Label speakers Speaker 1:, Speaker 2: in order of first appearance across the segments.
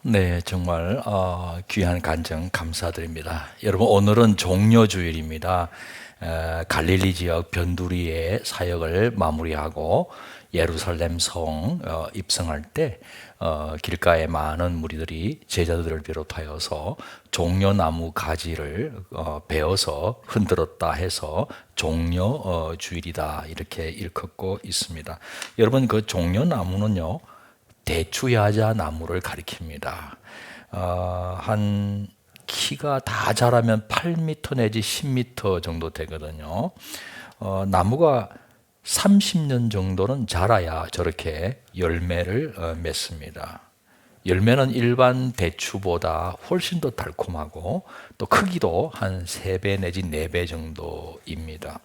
Speaker 1: 네, 정말 귀한 간증 감사드립니다. 여러분, 오늘은 종려주일입니다. 갈릴리 지역 변두리의 사역을 마무리하고 예루살렘 성 입성할 때 길가에 많은 무리들이 제자들을 비롯하여서 종려나무 가지를 베어서 흔들었다 해서 종려주일이다 이렇게 일컫고 있습니다. 여러분, 그 종려나무는요, 대추야자 나무를 가리킵니다. 한 키가 다 자라면 8m 내지 10m 정도 되거든요. 나무가 30년 정도는 자라야 저렇게 열매를 맺습니다. 열매는 일반 대추보다 훨씬 더 달콤하고 또 크기도 한 3배 내지 4배 정도입니다.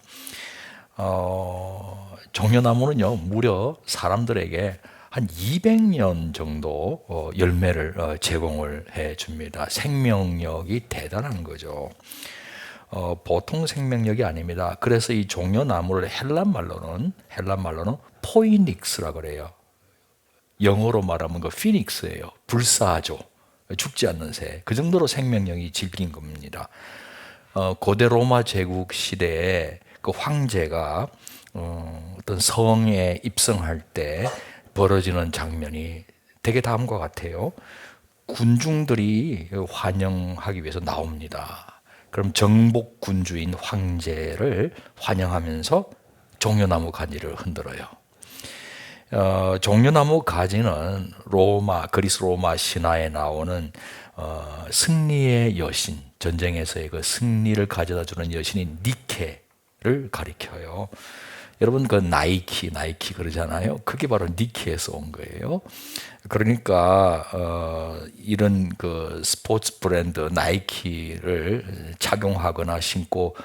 Speaker 1: 종려나무는요, 무려 사람들에게 한 200년 정도 열매를 제공을 해 줍니다. 생명력이 대단한 거죠. 보통 생명력이 아닙니다. 그래서 이 종려나무를 헬란 말로는 포이닉스라고 그래요. 영어로 말하면 그 피닉스예요. 불사조, 죽지 않는 새. 그 정도로 생명력이 짙은 겁니다. 고대 로마 제국 시대에 그 황제가 어떤 성에 입성할 때 벌어지는 장면이 되게 다음과 같아요. 군중들이 환영하기 위해서 나옵니다. 그럼 정복 군주인 황제를 환영하면서 종려나무 가지를 흔들어요. 종려나무 가지는 그리스 로마 신화에 나오는 승리의 여신, 전쟁에서의 그 승리를 가져다 주는 여신인 니케를 가리켜요. 여러분, 그 나이키 그러잖아요. 그게 바로 니케에서 온 거예요. 그러니까 이런 그 스포츠 브랜드 나이키를 착용하거나 신고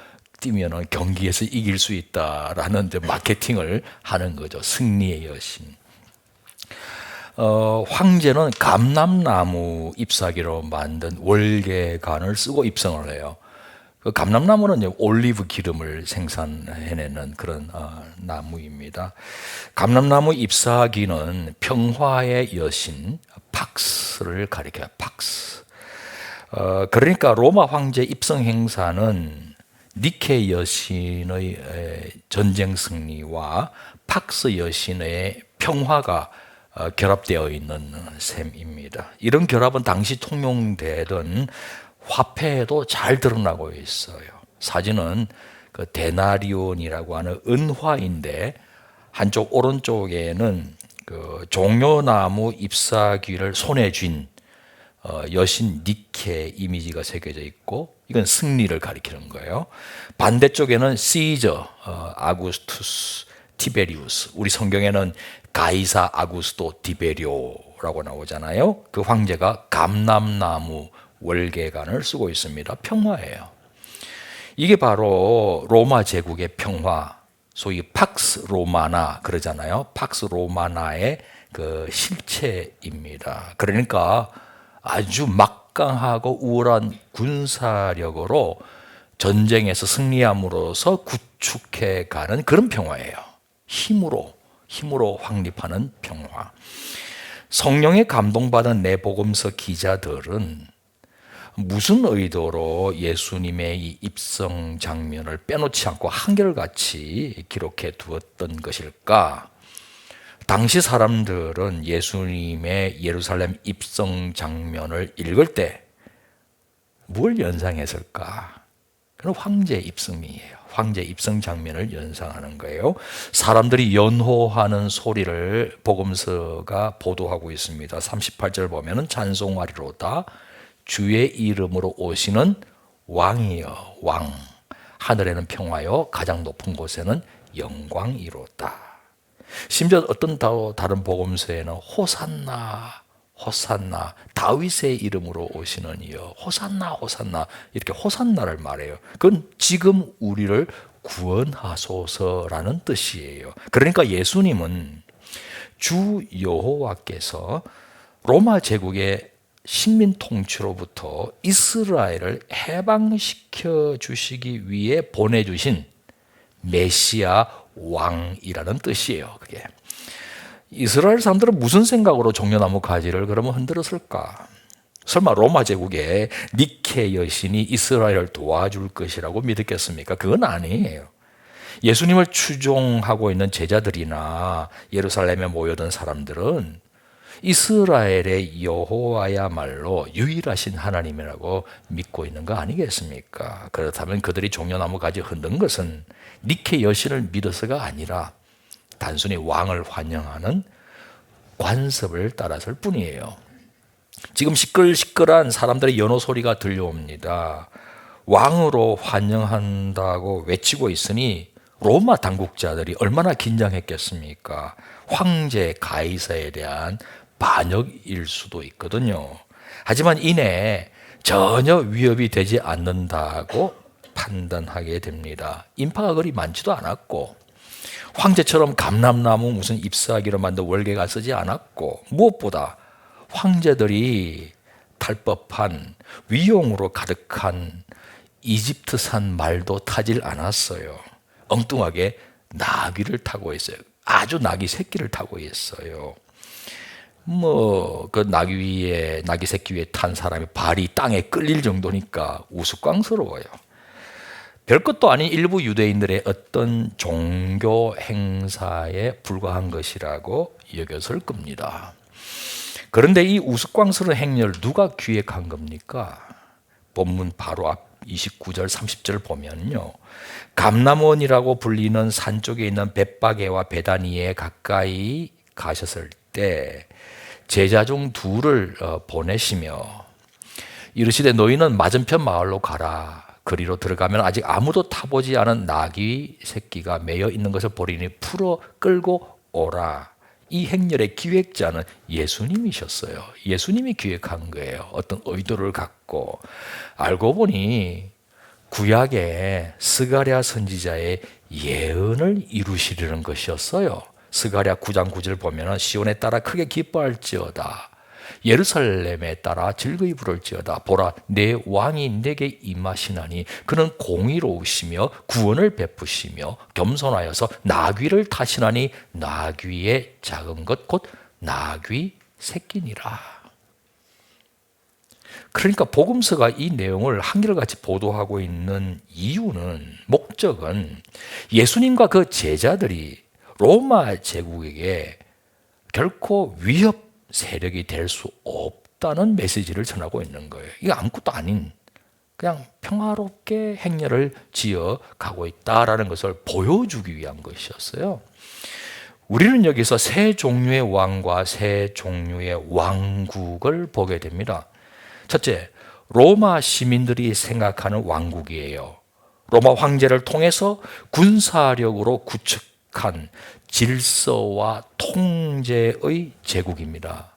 Speaker 1: 뛰면은 경기에서 이길 수 있다라는 마케팅을 하는 거죠. 승리의 여신. 황제는 감람나무 잎사귀로 만든 월계관을 쓰고 입성을 해요. 그 감람나무는 올리브 기름을 생산해내는 그런 나무입니다. 감람나무 잎사귀는 평화의 여신 팍스를 가리켜요. 팍스. 그러니까 로마 황제 입성 행사는 니케 여신의 전쟁 승리와 팍스 여신의 평화가 결합되어 있는 셈입니다. 이런 결합은 당시 통용되던 화폐에도 잘 드러나고 있어요. 사진은 그 데나리온이라고 하는 은화인데 한쪽 오른쪽에는 그 종려나무 잎사귀를 손에 쥔 여신 니케 이미지가 새겨져 있고, 이건 승리를 가리키는 거예요. 반대쪽에는 시저 아구스투스 티베리우스, 우리 성경에는 가이사 아구스토 티베리오라고 나오잖아요. 그 황제가 감람나무 월계관을 쓰고 있습니다. 평화예요. 이게 바로 로마 제국의 평화, 소위 팍스 로마나 그러잖아요. 팍스 로마나의 그 실체입니다. 그러니까 아주 막강하고 우월한 군사력으로 전쟁에서 승리함으로써 구축해가는 그런 평화예요. 힘으로 확립하는 평화. 성령에 감동받은 내복음서 기자들은 무슨 의도로 예수님의 이 입성 장면을 빼놓지 않고 한결같이 기록해 두었던 것일까? 당시 사람들은 예수님의 예루살렘 입성 장면을 읽을 때 뭘 연상했을까? 그건 황제 입성이에요. 황제 입성 장면을 연상하는 거예요. 사람들이 연호하는 소리를 복음서가 보도하고 있습니다. 38절 보면은 찬송하리로다. 주의 이름으로 오시는 왕이여 왕, 하늘에는 평화요 가장 높은 곳에는 영광이로다. 심지어 어떤 다른 복음서에는 호산나 다윗의 이름으로 오시는 이여 호산나 이렇게 호산나를 말해요. 그건 지금 우리를 구원하소서라는 뜻이에요. 그러니까 예수님은 주 여호와께서 로마 제국의 식민 통치로부터 이스라엘을 해방시켜 주시기 위해 보내주신 메시아 왕이라는 뜻이에요. 그게 이스라엘 사람들은 무슨 생각으로 종려나무 가지를 그러면 흔들었을까? 설마 로마 제국의 니케 여신이 이스라엘을 도와줄 것이라고 믿었겠습니까? 그건 아니에요. 예수님을 추종하고 있는 제자들이나 예루살렘에 모여든 사람들은 이스라엘의 여호와야말로 유일하신 하나님이라고 믿고 있는 거 아니겠습니까? 그렇다면 그들이 종려나무 가지 흔든 것은 니케 여신을 믿어서가 아니라 단순히 왕을 환영하는 관습을 따라서일 뿐이에요. 지금 시끌시끌한 사람들의 연호 소리가 들려옵니다. 왕으로 환영한다고 외치고 있으니 로마 당국자들이 얼마나 긴장했겠습니까? 황제 가이사에 대한 반역일 수도 있거든요. 하지만 이내 전혀 위협이 되지 않는다고 판단하게 됩니다. 인파가 그리 많지도 않았고 황제처럼 감람나무 무슨 잎사귀로 만든 월계가 쓰지 않았고 무엇보다 황제들이 탈 법한 위용으로 가득한 이집트산 말도 타질 않았어요. 엉뚱하게 나귀를 타고 있어요. 아주 나귀 새끼를 타고 있어요. 그 나귀 새끼 위에 탄 사람이 발이 땅에 끌릴 정도니까 우스꽝스러워요. 별것도 아닌 일부 유대인들의 어떤 종교 행사에 불과한 것이라고 여겼을 겁니다. 그런데 이 우스꽝스러운 행렬을 누가 기획한 겁니까? 본문 바로 앞 29절 30절 보면요, 감람원이라고 불리는 산 쪽에 있는 벳바게와 베다니에 가까이 가셨을 때 제자 중 둘을 보내시며 이르시되 너희는 맞은편 마을로 가라. 그리로 들어가면 아직 아무도 타보지 않은 나귀 새끼가 매여 있는 것을 보리니 풀어 끌고 오라. 이 행렬의 기획자는 예수님이셨어요. 예수님이 기획한 거예요. 어떤 의도를 갖고. 알고 보니 구약의 스가랴 선지자의 예언을 이루시려는 것이었어요. 스가랴 9장 9절 보면 시온에 따라 크게 기뻐할지어다. 예루살렘에 따라 즐거이 부를지어다. 보라, 내 왕이 내게 임하시나니 그는 공의로우시며 구원을 베푸시며 겸손하여서 나귀를 타시나니 나귀의 작은 것 곧 나귀 새끼니라. 그러니까 복음서가 이 내용을 한결같이 보도하고 있는 이유는, 목적은 예수님과 그 제자들이 로마 제국에게 결코 위협 세력이 될 수 없다는 메시지를 전하고 있는 거예요. 이게 아무것도 아닌 그냥 평화롭게 행렬을 지어 가고 있다라는 것을 보여주기 위한 것이었어요. 우리는 여기서 세 종류의 왕과 세 종류의 왕국을 보게 됩니다. 첫째, 로마 시민들이 생각하는 왕국이에요. 로마 황제를 통해서 군사력으로 구축한 질서와 통제의 제국입니다.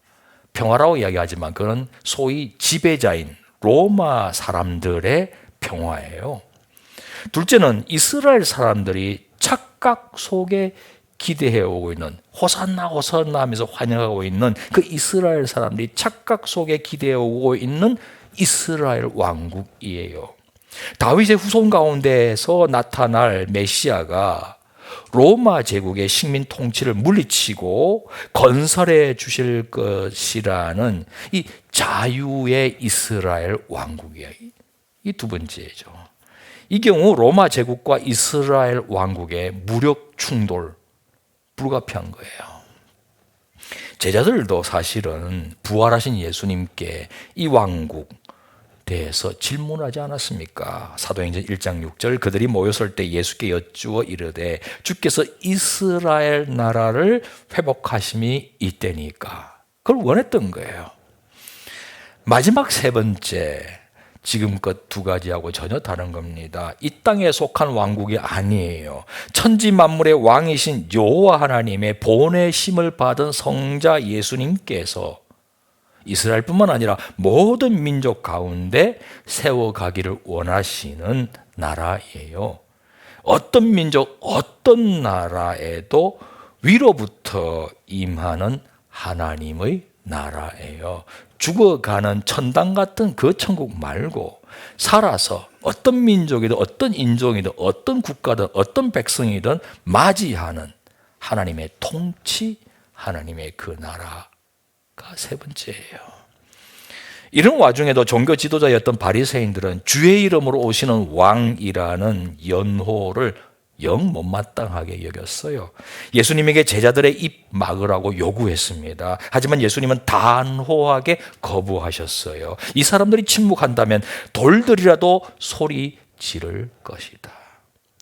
Speaker 1: 평화라고 이야기하지만 그건 소위 지배자인 로마 사람들의 평화예요. 둘째는 이스라엘 사람들이 착각 속에 기대해 오고 있는, 호산나 호산나 하면서 환영하고 있는 그 이스라엘 사람들이 착각 속에 기대해 오고 있는 이스라엘 왕국이에요. 다윗의 후손 가운데에서 나타날 메시아가 로마 제국의 식민 통치를 물리치고 건설해 주실 것이라는 이 자유의 이스라엘 왕국이에요. 이 두 번째죠. 이 경우 로마 제국과 이스라엘 왕국의 무력 충돌 불가피한 거예요. 제자들도 사실은 부활하신 예수님께 이 왕국 대해서 질문하지 않았습니까? 사도행전 1장 6절, 그들이 모였을 때 예수께 여쭈어 이르되 주께서 이스라엘 나라를 회복하심이 이때니까. 그걸 원했던 거예요. 마지막 세 번째, 지금껏 두 가지하고 전혀 다른 겁니다. 이 땅에 속한 왕국이 아니에요. 천지 만물의 왕이신 여호와 하나님의 보내심을 받은 성자 예수님께서 이스라엘뿐만 아니라 모든 민족 가운데 세워가기를 원하시는 나라예요. 어떤 민족, 어떤 나라에도 위로부터 임하는 하나님의 나라예요. 죽어가는 천당 같은 그 천국 말고 살아서 어떤 민족이든 어떤 인종이든 어떤 국가든 어떤 백성이든 맞이하는 하나님의 통치, 하나님의 그 나라 세 번째예요. 이런 와중에도 종교 지도자였던 바리새인들은 주의 이름으로 오시는 왕이라는 연호를 영 못마땅하게 여겼어요. 예수님에게 제자들의 입 막으라고 요구했습니다. 하지만 예수님은 단호하게 거부하셨어요. 이 사람들이 침묵한다면 돌들이라도 소리 지를 것이다.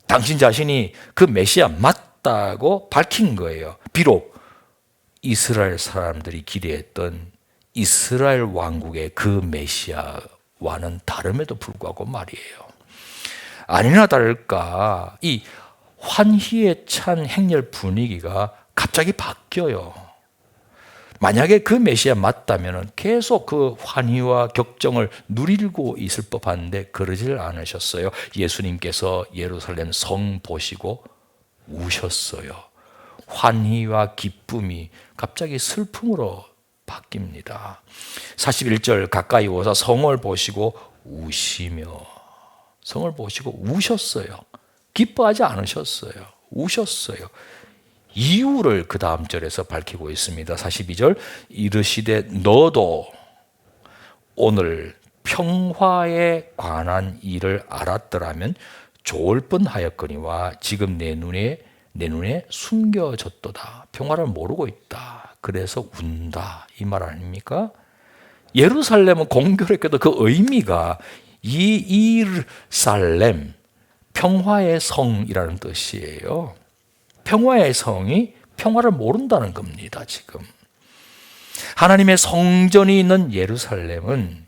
Speaker 1: 당신 자신이 그 메시아 맞다고 밝힌 거예요. 비록 이스라엘 사람들이 기대했던 이스라엘 왕국의 그 메시아와는 다름에도 불구하고 말이에요. 아니나 다를까 이 환희에 찬 행렬 분위기가 갑자기 바뀌어요. 만약에 그 메시아 맞다면 계속 그 환희와 격정을 누리고 있을 법한데 그러질 않으셨어요. 예수님께서 예루살렘 성 보시고 우셨어요. 환희와 기쁨이 갑자기 슬픔으로 바뀝니다. 41절 가까이 오사 성을 보시고 우시며, 성을 보시고 우셨어요. 기뻐하지 않으셨어요. 우셨어요. 이유를 그 다음 절에서 밝히고 있습니다. 42절 이르시되 너도 오늘 평화에 관한 일을 알았더라면 좋을 뻔하였거니와 지금 내 눈에 숨겨졌도다. 평화를 모르고 있다. 그래서 운다. 이 말 아닙니까? 예루살렘은 공교롭게도 그 의미가 이 이르살렘, 평화의 성이라는 뜻이에요. 평화의 성이 평화를 모른다는 겁니다. 지금 하나님의 성전이 있는 예루살렘은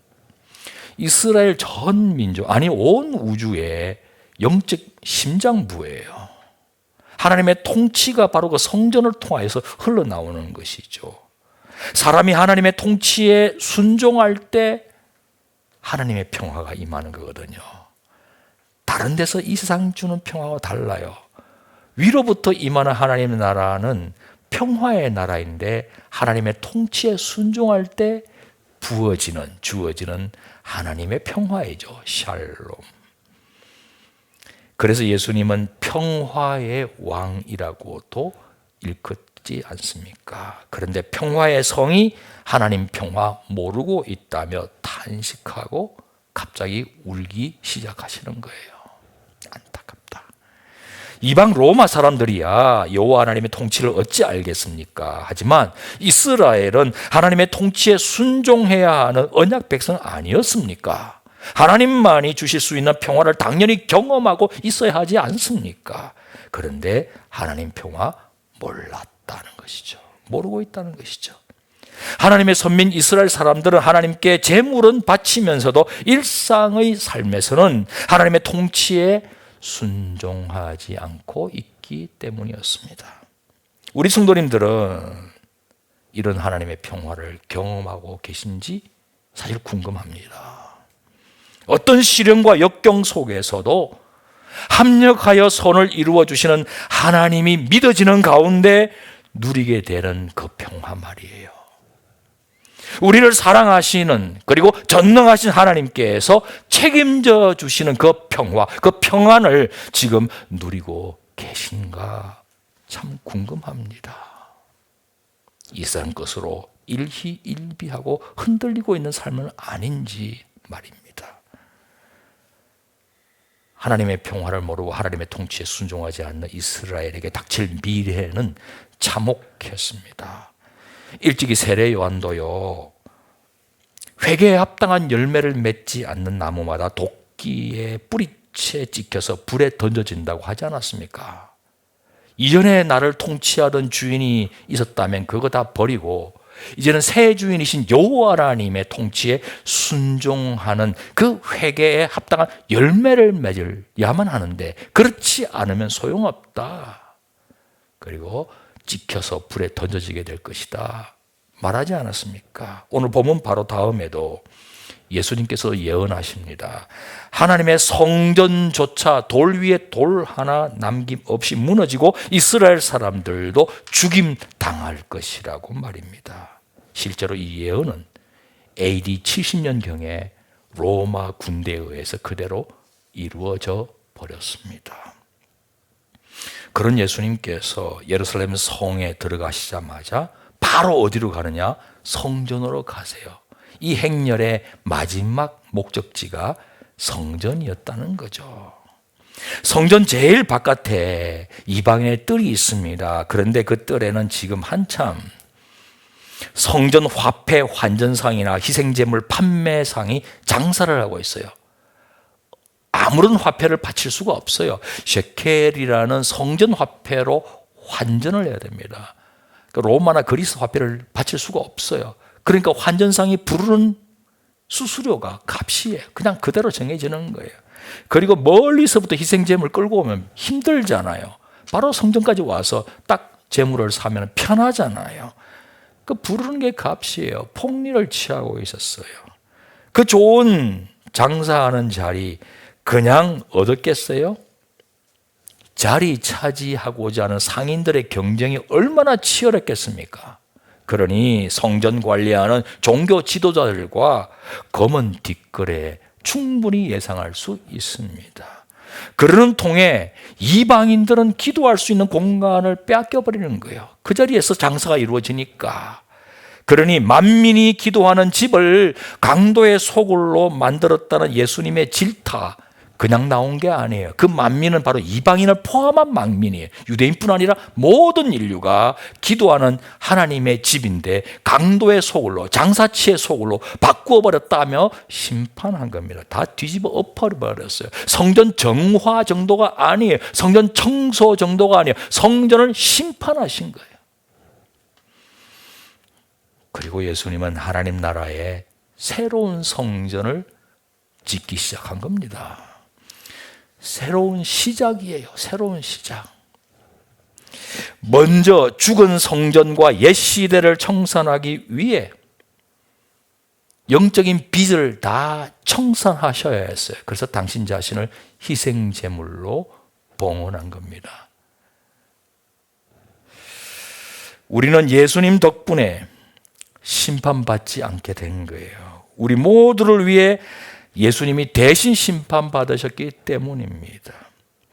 Speaker 1: 이스라엘 전 민족, 아니 온 우주의 영적 심장부예요. 하나님의 통치가 바로 그 성전을 통하여서 흘러나오는 것이죠. 사람이 하나님의 통치에 순종할 때 하나님의 평화가 임하는 거거든요. 다른 데서 이 세상 주는 평화와 달라요. 위로부터 임하는 하나님의 나라는 평화의 나라인데 하나님의 통치에 순종할 때 주어지는 하나님의 평화이죠. 샬롬. 그래서 예수님은 평화의 왕이라고도 일컫지 않습니까? 그런데 평화의 성이 하나님 평화 모르고 있다며 탄식하고 갑자기 울기 시작하시는 거예요. 안타깝다. 이방 로마 사람들이야 여호와 하나님의 통치를 어찌 알겠습니까? 하지만 이스라엘은 하나님의 통치에 순종해야 하는 언약 백성 아니었습니까? 하나님만이 주실 수 있는 평화를 당연히 경험하고 있어야 하지 않습니까? 그런데 하나님 평화 몰랐다는 것이죠. 모르고 있다는 것이죠. 하나님의 선민 이스라엘 사람들은 하나님께 제물은 바치면서도 일상의 삶에서는 하나님의 통치에 순종하지 않고 있기 때문이었습니다. 우리 성도님들은 이런 하나님의 평화를 경험하고 계신지 사실 궁금합니다. 어떤 시련과 역경 속에서도 합력하여 선을 이루어 주시는 하나님이 믿어지는 가운데 누리게 되는 그 평화 말이에요. 우리를 사랑하시는 그리고 전능하신 하나님께서 책임져 주시는 그 평화, 그 평안을 지금 누리고 계신가 참 궁금합니다. 이 세상 것으로 일희일비하고 흔들리고 있는 삶은 아닌지 말입니다. 하나님의 평화를 모르고 하나님의 통치에 순종하지 않는 이스라엘에게 닥칠 미래는 참혹했습니다. 일찍이 세례 요한도요, 회개에 합당한 열매를 맺지 않는 나무마다 도끼의 뿌리채 찍혀서 불에 던져진다고 하지 않았습니까? 이전에 나를 통치하던 주인이 있었다면 그거 다 버리고 이제는 새 주인이신 여호와 하나님의 통치에 순종하는 그 회개에 합당한 열매를 맺어야만 하는데 그렇지 않으면 소용없다. 그리고 찍혀서 불에 던져지게 될 것이다 말하지 않았습니까? 오늘 보면 바로 다음에도 예수님께서 예언하십니다. 하나님의 성전조차 돌 위에 돌 하나 남김없이 무너지고 이스라엘 사람들도 죽임 당할 것이라고 말입니다. 실제로 이 예언은 AD 70년경에 로마 군대에 의해서 그대로 이루어져 버렸습니다. 그런 예수님께서 예루살렘 성에 들어가시자마자 바로 어디로 가느냐? 성전으로 가세요. 이 행렬의 마지막 목적지가 성전이었다는 거죠. 성전 제일 바깥에 이방인의 뜰이 있습니다. 그런데 그 뜰에는 지금 한참 성전 화폐 환전상이나 희생제물 판매상이 장사를 하고 있어요. 아무런 화폐를 바칠 수가 없어요. 셰켈이라는 성전 화폐로 환전을 해야 됩니다. 로마나 그리스 화폐를 바칠 수가 없어요. 그러니까 환전상이 부르는 수수료가 값이에요. 그냥 그대로 정해지는 거예요. 그리고 멀리서부터 희생제물 끌고 오면 힘들잖아요. 바로 성전까지 와서 딱 제물을 사면 편하잖아요. 그 부르는 게 값이에요. 폭리를 취하고 있었어요. 그 좋은 장사하는 자리 그냥 얻었겠어요? 자리 차지하고자 하는 상인들의 경쟁이 얼마나 치열했겠습니까? 그러니 성전 관리하는 종교 지도자들과 검은 뒷거래 충분히 예상할 수 있습니다. 그러는 통에 이방인들은 기도할 수 있는 공간을 빼앗겨버리는 거예요. 그 자리에서 장사가 이루어지니까. 그러니 만민이 기도하는 집을 강도의 소굴로 만들었다는 예수님의 질타, 그냥 나온 게 아니에요. 그 만민은 바로 이방인을 포함한 만민이에요. 유대인뿐 아니라 모든 인류가 기도하는 하나님의 집인데 강도의 소굴로, 장사치의 소굴로 바꾸어버렸다며 심판한 겁니다. 다 뒤집어 엎어버렸어요. 성전 정화 정도가 아니에요. 성전 청소 정도가 아니에요. 성전을 심판하신 거예요. 그리고 예수님은 하나님 나라의 새로운 성전을 짓기 시작한 겁니다. 새로운 시작이에요. 새로운 시작. 먼저 죽은 성전과 옛 시대를 청산하기 위해 영적인 빚을 다 청산하셔야 했어요. 그래서 당신 자신을 희생제물로 봉헌한 겁니다. 우리는 예수님 덕분에 심판받지 않게 된 거예요. 우리 모두를 위해 예수님이 대신 심판받으셨기 때문입니다.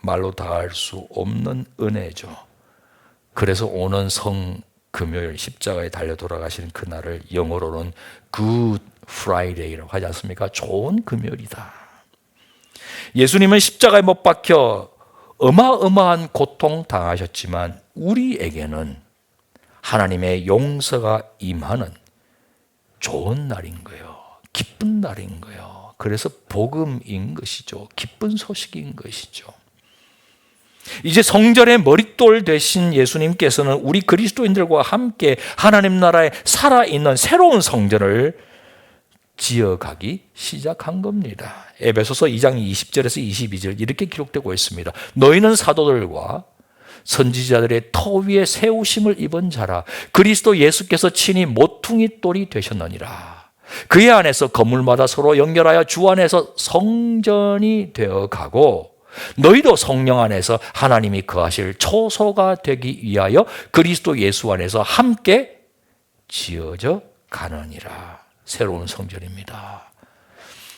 Speaker 1: 말로 다할 수 없는 은혜죠. 그래서 오는 성금요일 십자가에 달려 돌아가시는 그날을 영어로는 Good Friday라고 하지 않습니까? 좋은 금요일이다. 예수님은 십자가에 못 박혀 어마어마한 고통 당하셨지만 우리에게는 하나님의 용서가 임하는 좋은 날인 거예요. 기쁜 날인 거예요. 그래서 복음인 것이죠. 기쁜 소식인 것이죠. 이제 성전의 머릿돌 되신 예수님께서는 우리 그리스도인들과 함께 하나님 나라에 살아있는 새로운 성전을 지어가기 시작한 겁니다. 에베소서 2장 20절에서 22절 이렇게 기록되고 있습니다. 너희는 사도들과 선지자들의 터 위에 세우심을 입은 자라. 그리스도 예수께서 친히 모퉁이 돌이 되셨느니라. 그의 안에서 건물마다 서로 연결하여 주 안에서 성전이 되어가고 너희도 성령 안에서 하나님이 거하실 초소가 되기 위하여 그리스도 예수 안에서 함께 지어져 가느니라. 새로운 성전입니다.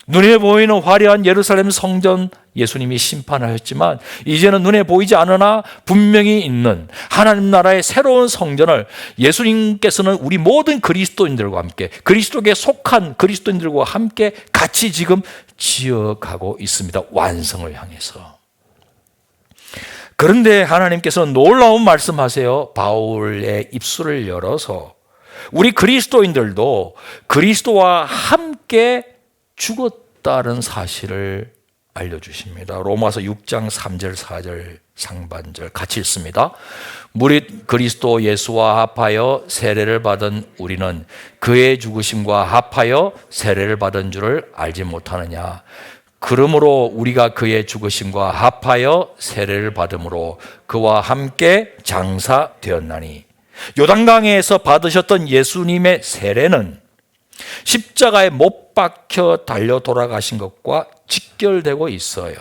Speaker 1: 눈에 보이는 화려한 예루살렘 성전 예수님이 심판하셨지만 이제는 눈에 보이지 않으나 분명히 있는 하나님 나라의 새로운 성전을 예수님께서는 우리 모든 그리스도인들과 함께 그리스도께 속한 그리스도인들과 함께 같이 지금 지어가고 있습니다. 완성을 향해서. 그런데 하나님께서는 놀라운 말씀하세요. 바울의 입술을 열어서 우리 그리스도인들도 그리스도와 함께 죽었다는 사실을 알려주십니다. 로마서 6장 3절 4절 상반절 같이 읽습니다. 무릇 그리스도 예수와 합하여 세례를 받은 우리는 그의 죽으심과 합하여 세례를 받은 줄을 알지 못하느냐. 그러므로 우리가 그의 죽으심과 합하여 세례를 받음으로 그와 함께 장사되었나니 요단강에서 받으셨던 예수님의 세례는 십자가에 못 박혀 달려 돌아가신 것과 직결되고 있어요.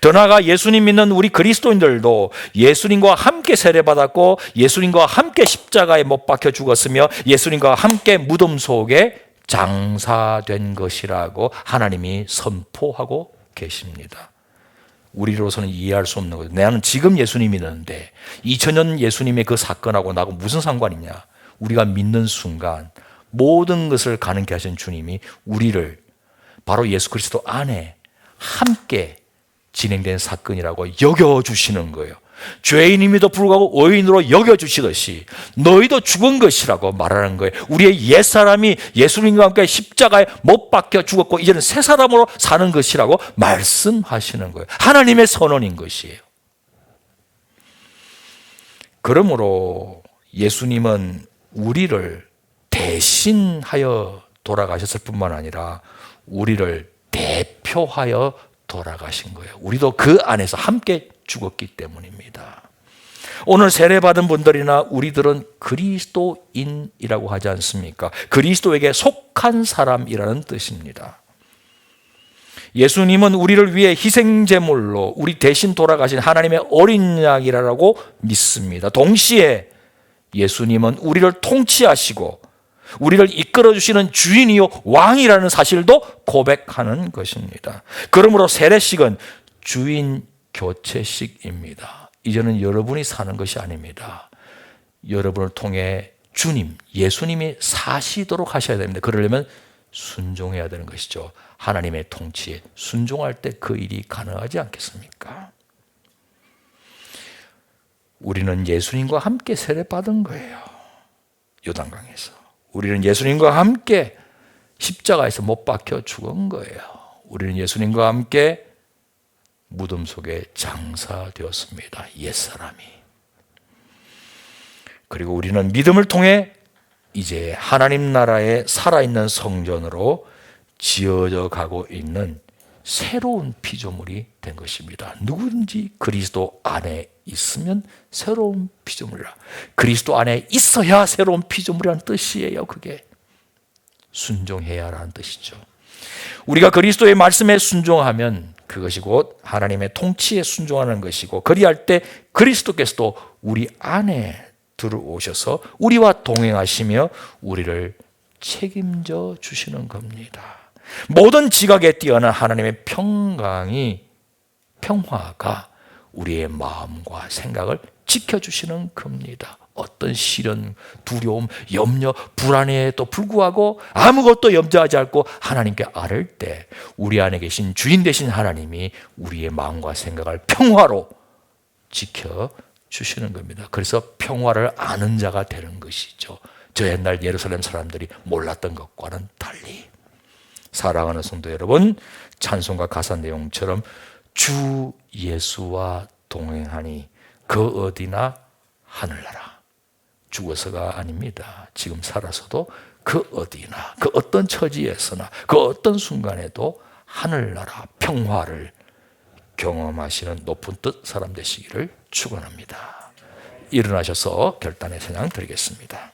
Speaker 1: 더 나아가 예수님 믿는 우리 그리스도인들도 예수님과 함께 세례받았고 예수님과 함께 십자가에 못 박혀 죽었으며 예수님과 함께 무덤 속에 장사된 것이라고 하나님이 선포하고 계십니다. 우리로서는 이해할 수 없는 거예요. 나는 지금 예수님 믿는데 2000년 예수님의 그 사건하고 나하고 무슨 상관이냐. 우리가 믿는 순간 모든 것을 가능케 하신 주님이 우리를 바로 예수 그리스도 안에 함께 진행된 사건이라고 여겨주시는 거예요. 죄인임에도 불구하고 의인으로 여겨주시듯이 너희도 죽은 것이라고 말하는 거예요. 우리의 옛사람이 예수님과 함께 십자가에 못 박혀 죽었고 이제는 새 사람으로 사는 것이라고 말씀하시는 거예요. 하나님의 선언인 것이에요. 그러므로 예수님은 우리를 대신하여 돌아가셨을 뿐만 아니라 우리를 대표하여 돌아가신 거예요. 우리도 그 안에서 함께 죽었기 때문입니다. 오늘 세례받은 분들이나 우리들은 그리스도인이라고 하지 않습니까? 그리스도에게 속한 사람이라는 뜻입니다. 예수님은 우리를 위해 희생제물로 우리 대신 돌아가신 하나님의 어린 양이라고 믿습니다. 동시에 예수님은 우리를 통치하시고 우리를 이끌어주시는 주인이요 왕이라는 사실도 고백하는 것입니다. 그러므로 세례식은 주인 교체식입니다. 이제는 여러분이 사는 것이 아닙니다. 여러분을 통해 주님, 예수님이 사시도록 하셔야 됩니다. 그러려면 순종해야 되는 것이죠. 하나님의 통치에 순종할 때 그 일이 가능하지 않겠습니까? 우리는 예수님과 함께 세례받은 거예요. 요단강에서. 우리는 예수님과 함께 십자가에서 못 박혀 죽은 거예요. 우리는 예수님과 함께 무덤 속에 장사되었습니다. 옛사람이. 그리고 우리는 믿음을 통해 이제 하나님 나라의 살아있는 성전으로 지어져 가고 있는 새로운 피조물이 된 것입니다. 누구든지 그리스도 안에 있으면 새로운 피조물이라. 그리스도 안에 있어야 새로운 피조물이라는 뜻이에요. 그게 순종해야 하라는 뜻이죠. 우리가 그리스도의 말씀에 순종하면 그것이 곧 하나님의 통치에 순종하는 것이고, 그리할 때 그리스도께서도 우리 안에 들어오셔서 우리와 동행하시며 우리를 책임져 주시는 겁니다. 모든 지각에 뛰어난 하나님의 평화가 우리의 마음과 생각을 지켜주시는 겁니다. 어떤 시련, 두려움, 염려, 불안에도 불구하고 아무것도 염려하지 않고 하나님께 아뢰을 때 우리 안에 계신 주인 되신 하나님이 우리의 마음과 생각을 평화로 지켜주시는 겁니다. 그래서 평화를 아는 자가 되는 것이죠. 저 옛날 예루살렘 사람들이 몰랐던 것과는 달리. 사랑하는 성도 여러분, 찬송가 가사 내용처럼 주 예수와 동행하니 그 어디나 하늘나라. 죽어서가 아닙니다. 지금 살아서도 그 어디나, 그 어떤 처지에서나, 그 어떤 순간에도 하늘나라 평화를 경험하시는 높은 뜻 사람 되시기를 축원합니다. 일어나셔서 결단의 찬양 드리겠습니다.